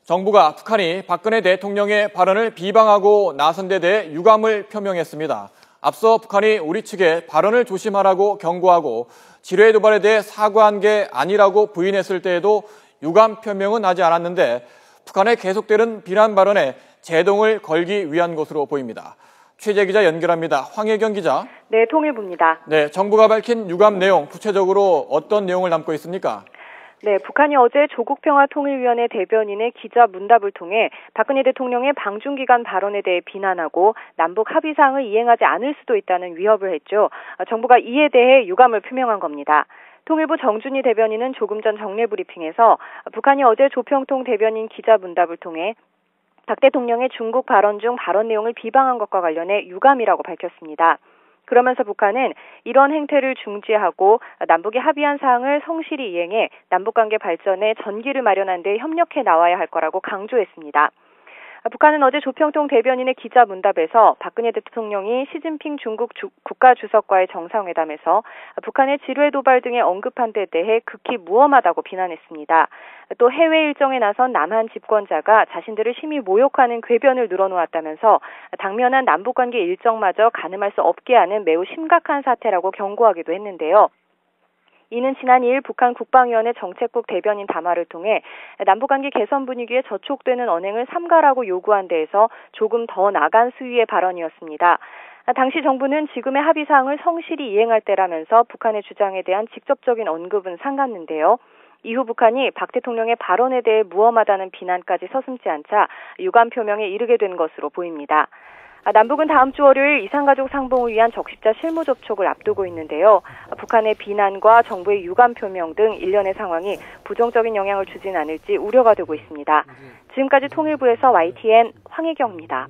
정부가 북한이 박근혜 대통령의 발언을 비방하고 나선 데 대해 유감을 표명했습니다. 앞서 북한이 우리 측에 발언을 조심하라고 경고하고 지뢰 도발에 대해 사과한 게 아니라고 부인했을 때에도 유감 표명은 하지 않았는데 북한의 계속되는 비난 발언에 제동을 걸기 위한 것으로 보입니다. 취재 기자 연결합니다. 황혜경 기자. 네, 통일부입니다. 네, 정부가 밝힌 유감 내용 구체적으로 어떤 내용을 담고 있습니까? 네, 북한이 어제 조국평화통일위원회 대변인의 기자 문답을 통해 박근혜 대통령의 방중기간 발언에 대해 비난하고 남북 합의사항을 이행하지 않을 수도 있다는 위협을 했죠. 정부가 이에 대해 유감을 표명한 겁니다. 통일부 정준희 대변인은 조금 전 정례 브리핑에서 북한이 어제 조평통 대변인 기자 문답을 통해 박 대통령의 중국 발언 중 발언 내용을 비방한 것과 관련해 유감이라고 밝혔습니다. 그러면서 북한은 이런 행태를 중지하고 남북이 합의한 사항을 성실히 이행해 남북관계 발전에 전기를 마련하는 데 협력해 나와야 할 거라고 강조했습니다. 북한은 어제 조평통 대변인의 기자 문답에서 박근혜 대통령이 시진핑 중국 국가주석과의 정상회담에서 북한의 지뢰 도발 등에 언급한 데 대해 극히 무엄하다고 비난했습니다. 또 해외 일정에 나선 남한 집권자가 자신들을 심히 모욕하는 궤변을 늘어놓았다면서 당면한 남북관계 일정마저 가늠할 수 없게 하는 매우 심각한 사태라고 경고하기도 했는데요. 이는 지난 2일 북한 국방위원회 정책국 대변인 담화를 통해 남북관계 개선 분위기에 저촉되는 언행을 삼가라고 요구한 데에서 조금 더 나간 수위의 발언이었습니다. 당시 정부는 지금의 합의사항을 성실히 이행할 때라면서 북한의 주장에 대한 직접적인 언급은 삼갔는데요. 이후 북한이 박 대통령의 발언에 대해 무엄하다는 비난까지 서슴지 않자 유감 표명에 이르게 된 것으로 보입니다. 남북은 다음 주 월요일 이산가족 상봉을 위한 적십자 실무 접촉을 앞두고 있는데요. 북한의 비난과 정부의 유감 표명 등 일련의 상황이 부정적인 영향을 주진 않을지 우려가 되고 있습니다. 지금까지 통일부에서 YTN 황혜경입니다.